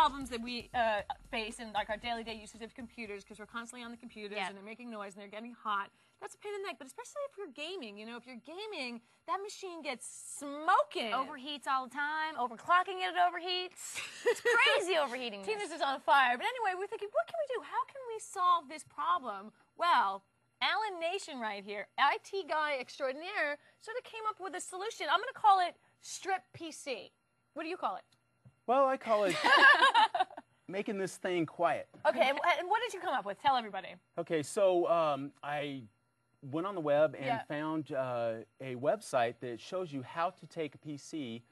problems that we face in like our daily usage of computers, because we're constantly on the computers and they're making noise and they're getting hot. That's a pain in the neck, but especially if you're gaming. You know, if you're gaming, that machine gets smoking. Overheats all the time. Overclocking it overheats. It's crazy overheating. Tina's is on fire. But anyway, we're thinking, what can we do? How can we solve this problem? Well, Alan Nation right here, IT guy extraordinaire, sort of came up with a solution. I'm going to call it Strip PC. What do you call it? Well, I call it making this thing quiet. Okay, and what did you come up with? Tell everybody. Okay, so I went on the web and found a website that shows you how to take a PC,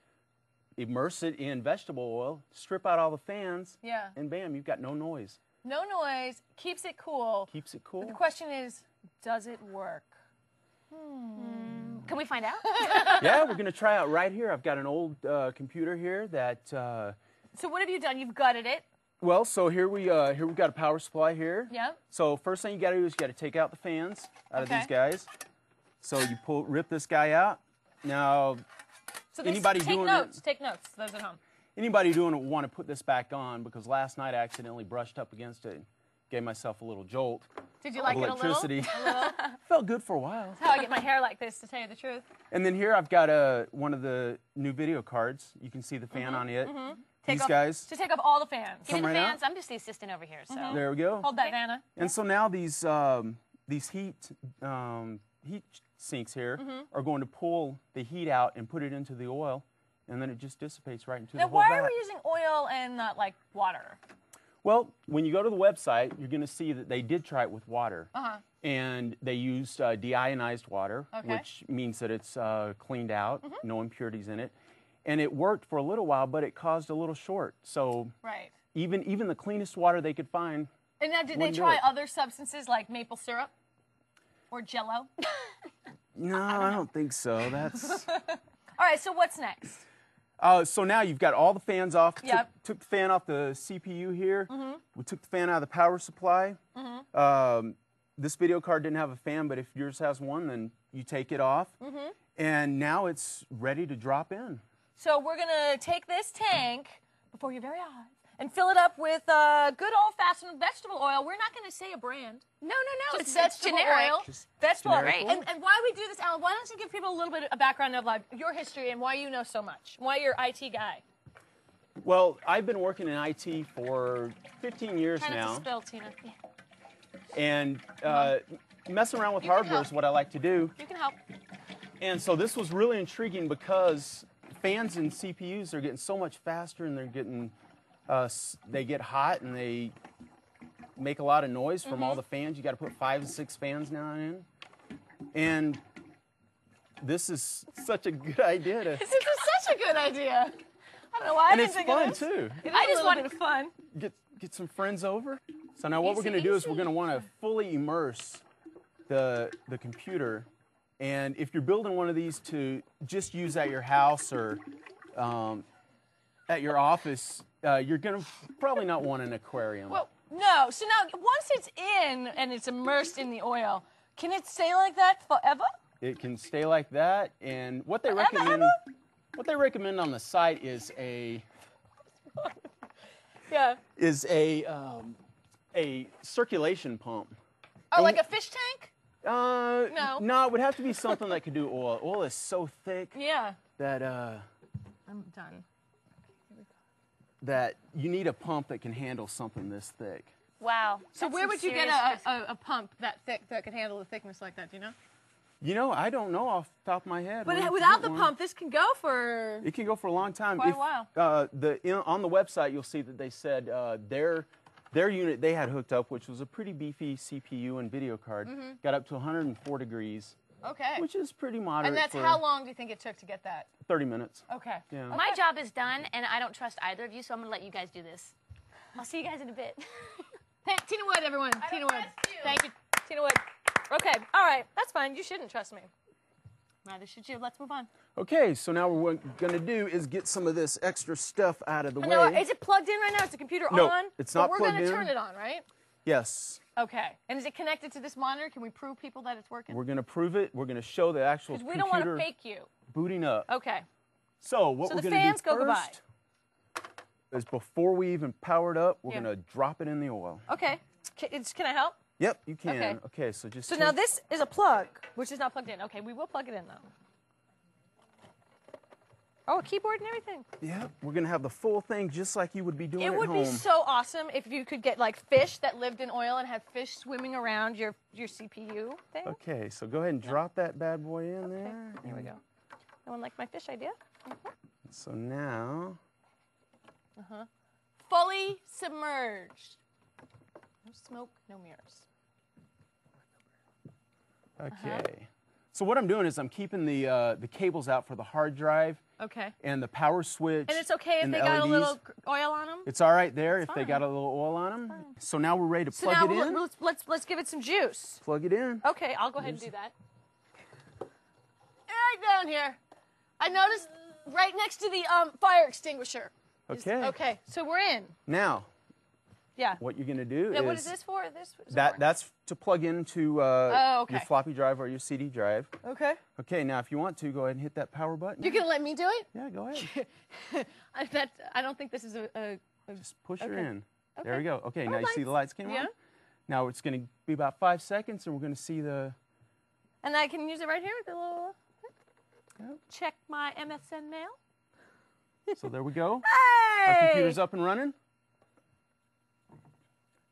immerse it in vegetable oil, strip out all the fans, and bam, you've got no noise. No noise, keeps it cool. Keeps it cool. But the question is, does it work? Can we find out? Yeah, we're going to try out right here. I've got an old computer here that... So what have you done? You've gutted it. Well, so here we've got a power supply here. Yep. So first thing you got to do is you got to take out the fans out of these guys. So you rip this guy out. Now, so anybody doing it, take notes, those at home. Anybody doing it will want to put this back on, because last night I accidentally brushed up against it and gave myself a little jolt. Did you like it electricity. A little? Felt good for a while. That's how I get my hair like this, to tell you the truth. And then here I've got one of the new video cards. You can see the fan on it. These guys. To take off all the fans. Give me the fans. I'm just the assistant over here. So there we go. Hold that, Vanna. And so now these heat sinks here are going to pull the heat out and put it into the oil, and then it just dissipates right into the whole vat. Now, why are we using oil and not like water? Well, when you go to the website, you're going to see that they did try it with water. And they used deionized water, which means that it's cleaned out, no impurities in it. And it worked for a little while, but it caused a little short. So even the cleanest water they could find. And now, did they try other substances like maple syrup or Jell-O? No, I don't think so. That's... All right, so what's next? So now you've got all the fans off. Took the fan off the CPU here. We took the fan out of the power supply. This video card didn't have a fan, but if yours has one, then you take it off. And now it's ready to drop in. So we're going to take this tank before your very eyes and fill it up with good old-fashioned vegetable oil. We're not going to say a brand. No. Just vegetable oil. Vegetable oil. Generic. And why we do this, Alan, why don't you give people a little bit of background of like your history and why you know so much, why you're an IT guy? Well, I've been working in IT for 15 years Try now. not to spill, Tina. And messing around with hardware is what I like to do. You can help. And so this was really intriguing because fans and CPUs are getting so much faster, and they're getting, they get hot and they make a lot of noise from all the fans. You got to put 5 to 6 fans now in. And this is such a good idea. This is such a good idea. I don't know why I didn't think of this. And it's fun, too. I just wanted fun. Get some friends over. So now what we're going to do is we're going to want to fully immerse the computer. And if you're building one of these to just use at your house or at your office, you're going to probably not want an aquarium. Well, no. So now, once it's in and it's immersed in the oil, can it stay like that forever? It can stay like that. And what they recommend on the site is a circulation pump. Oh, like a fish tank? No, it would have to be something that could do oil. Oil is so thick that I'm done. that you need a pump that can handle something this thick. Wow. So where would you get a pump that thick that could handle a thickness like that? Do you know? You know, I don't know off the top of my head. But without the pump, this can go for... It can go for a long time. Quite a while. On the website, you'll see that they said their unit they had hooked up, which was a pretty beefy CPU and video card, got up to 104 degrees. Okay. Which is pretty moderate. And that's how long do you think it took to get that? 30 minutes. Okay. Yeah. My job is done, and I don't trust either of you, so I'm going to let you guys do this. I'll see you guys in a bit. Tina Wood, everyone. Tina Wood. Thank you, Tina Wood. Okay. All right. That's fine. You shouldn't trust me. Neither should you. Let's move on. Okay, so now what we're going to do is get some of this extra stuff out of the way. No, is it plugged in right now? Is the computer on? No, it's not plugged in. But we're going to turn it on, right? Yes. Okay. And is it connected to this monitor? Can we prove people that it's working? We're going to prove it. We're going to show the actual computer. We don't want to fake you. Booting up. Okay. So what we're going to do the fans go first, goodbye. is before we even power it up, we're Yeah. going to drop it in the oil. Okay. Can I help? Yep, you can. Okay. Okay, so just So now this is a plug, which is not plugged in. Okay, we will plug it in though. Oh, a keyboard and everything. Yep, we're going to have the full thing just like you would be doing It at would home. be so awesome if you could get like fish that lived in oil and had fish swimming around your CPU thing. Okay, so go ahead and drop that bad boy in there. Here we go. No one liked my fish idea? So now, Fully submerged. No smoke, no mirrors. okay. So what I'm doing is I'm keeping the cables out for the hard drive Okay. and the power switch. And it's okay if and they the got a LEDs. little oil on them? It's all right there if they fine. got a little oil on them. So now we're ready to So plug now it in. let's give it some juice. Plug it in. Okay, I'll go ahead and do that. Right down here. I noticed right next to the fire extinguisher. Okay. Okay, so we're in. Now, Yeah. what you're going to do Now, is what is this for? This is that's to plug into okay. your floppy drive or your CD drive. Okay. Okay, now if you want to, go ahead and hit that power button. You're gonna let me do it? Yeah, go ahead. I don't think this is a Just push her Okay. in. There Okay. we go. Okay, Oh, now you see the lights came Yeah. on? Now it's going to be about 5 seconds, and we're going to see the... and I can use it right here with the little Yep. check my MSN mail. So there we go. Hey! Our computer's up and running.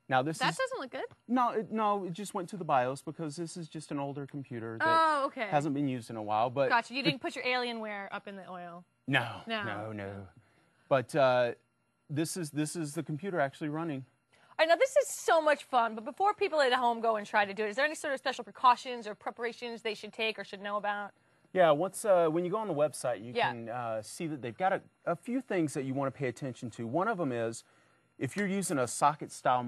Now this That is... doesn't look good. No, it just went to the BIOS because this is just an older computer that Oh, okay. hasn't been used in a while. But Gotcha. You didn't put your Alienware up in the oil. No. No. But this is the computer actually running. I know this is so much fun, but before people at home go and try to do it, is there any sort of special precautions or preparations they should take or should know about? Yeah, once when you go on the website, you Yeah. can see that they've got a few things that you want to pay attention to. One of them is if you're using a socket-style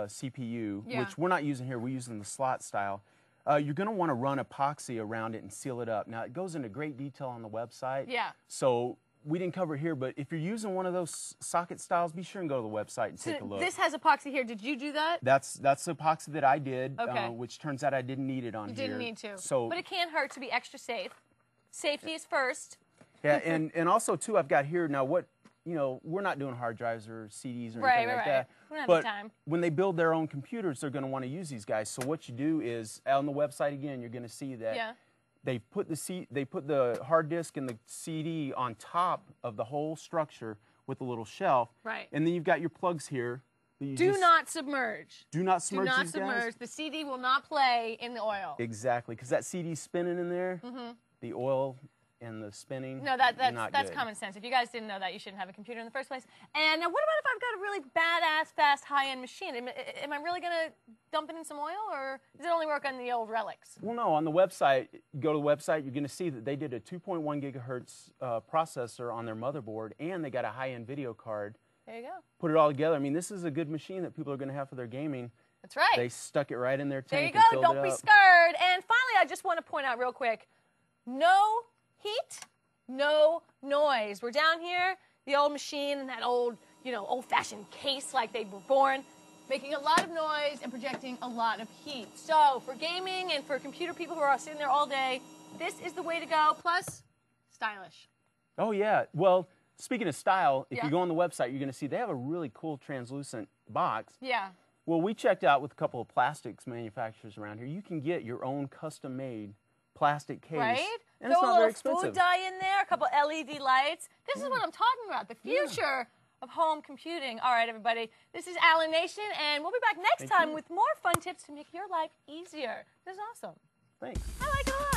CPU, Yeah. which we're not using here, we're using the slot style, you're going to want to run epoxy around it and seal it up. Now, it goes into great detail on the website. Yeah. So we didn't cover it here, but if you're using one of those socket styles, be sure and go to the website and So take a look. this has epoxy here. Did you do that? That's the epoxy that I did, Okay. which turns out I didn't need it on You here. didn't need to. So But it can't hurt to be extra safe. Safety is first. yeah, and also too, I've got here now. What we're not doing hard drives or CDs or anything like that. We don't have But the time. when they build their own computers, they're going to want to use these guys. So what you do is on the website again, you're going to see that Yeah. they put the hard disk and the CD on top of the whole structure with a little shelf. Right. And then you've got your plugs here. That you Do just- not submerge. do not Do submerge not these submerge. guys. The CD will not play in the oil. Exactly, because that CD's spinning in there. The oil and the spinning. No, not that's good. common sense. If you guys didn't know that, you shouldn't have a computer in the first place. And now, what about if I've got a really badass, fast, high-end machine? Am I really going to dump it in some oil, or does it only work on the old relics? Well, no, on the website, you go to the website, you're going to see that they did a 2.1 gigahertz processor on their motherboard, and they got a high-end video card. There you go. Put it all together. I mean, this is a good machine that people are going to have for their gaming. That's right. They stuck it right in their There you tank go. and filled Don't it be up. scared. And finally, I just want to point out real quick, no heat, no noise. We're down here, the old machine and that old, old-fashioned case like they were born, making a lot of noise and projecting a lot of heat. So for gaming and for computer people who are sitting there all day, this is the way to go. Plus, stylish. Oh, yeah. Well, speaking of style, if Yeah. you go on the website, you're going to see they have a really cool translucent box. Yeah. Well, we checked out with a couple of plastics manufacturers around here. You can get your own custom-made plastic case. Right? And Throw it's a not very little food expensive. dye in there, a couple LED lights. This is what I'm talking about, the future of home computing. All right, everybody, this is Allen Nation, and we'll be back next Thank time you. with more fun tips to make your life easier. This is awesome. Thanks. I like it a lot.